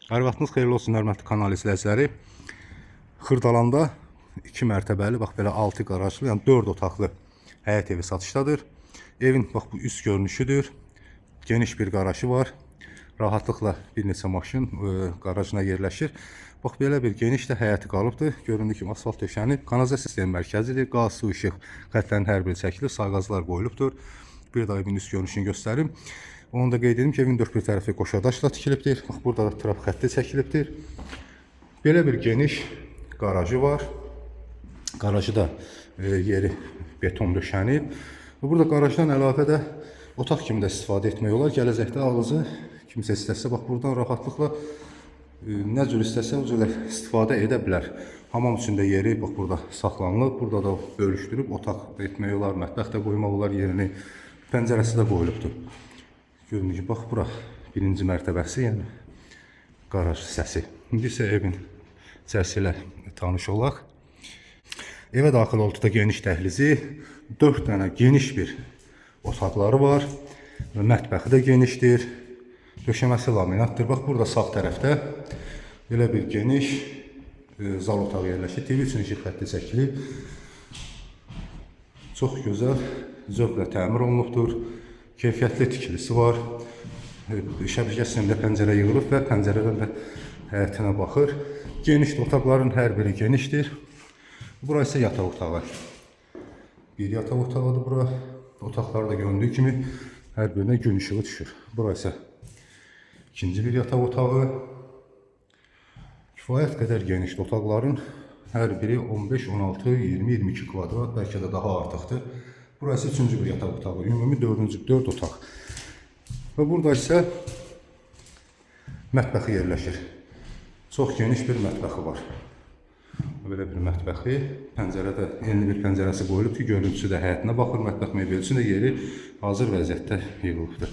Hər vaxtınız xeyirli olsun, hörmətli kanal izləyiciləri. Xırdalanda 2 mərtəbəli, bax belə 6 qarajlı, yəni 4 otaqlı həyət evi satışdadır. Evin bax bu üst görünüşüdür. Geniş bir qarajı var. Rahatlıqla bir neçə maşın qarajına yerləşir. Bax belə bir geniş də həyəti qalıbdır. Göründüyü kimi asfalt döşənib. Kanalizasiya sistemi mərkəzidir. Qaz, su, işıq xətlərinin hər biri çəkilir. Sağ qazlar qoyulubdur. Bir daha evin üst görünüşünü göstərim. Onu da qeyd edim ki, evin dörd bir tərəfi qoşadaşla tikilibdir. Bax, burada da trap xətti çəkilibdir. Belə bir geniş qarajı var. Qarajı da yeri beton döşənib. Burada qarajdan əlavə də otaq kimi də istifadə etmək olar. Gələcəkdə ağızı kimsə istəsə, bax buradan rahatlıqla nə cür istəsə o cür istifadə edə bilər. Hamam üçün də yeri bax burada saxlanılıb. Burada da bölüşdürüb otaq etmək olar, mətbəx də qoymaq olar yerini. Pəncərəsi də qoyulubdur. Görünür ki, bax bura birinci mərtəbəsi, yəni qaraj hissəsi. İndi isə evin içərisi ilə tanış olaq. Evə daxil olduqda geniş dəhlizi, 4 dənə geniş bir otaqları var. Mətbəxi də genişdir. Döşəməsi laminatdır. Bax burada sağ tərəfdə belə bir geniş zal otağı yerləşir. TV üçün işıq xətti çəkilib. Çox gözəl, zövqlə təmir olunubdur. Keyfiyyətli tikilisi var. Şəbəkə sistemində pəncərə yığılıb və pəncərədən də həyətinə baxır. Geniş otaqların hər biri genişdir. Bura isə yataq otağı. Bir yataq otağıdır bura. Otaqlarda göründüyü kimi hər birinə gün işığı düşür. Bura isə ikinci bir yataq otağı. Kifayət qədər genişdir. Otaqların hər biri 15, 16, 20, 22 kvadrat, bəlkə də daha artıqdır. Burası üçüncü bir yataq otağı. Ümumi 4 otaq. Və burada isə mətbəxi yerləşir. Çox geniş bir mətbəxi var. Belə bir mətbəxi. Pəncərədə yeni bir pəncərəsi qoyulub ki, görüntüsü də həyətinə baxır. Mətbəx mebelisi də yeri hazır vəziyyətdə yığılıbdır.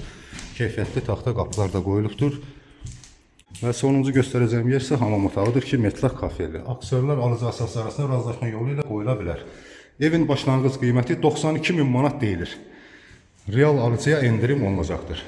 Keyfiyyətli taxta qapılar da qoyulubdur. Və sonuncu göstərəcəyim yer isə hamam otağıdır ki, metlaq kafeli. Aksiyonlar alıcı əsas arasında razılaşma yolu ilə qoyula bilər. Evin başlanğıc qiyməti 92.000 manat deyilir. Real alıcıya endirim olunacaqdır.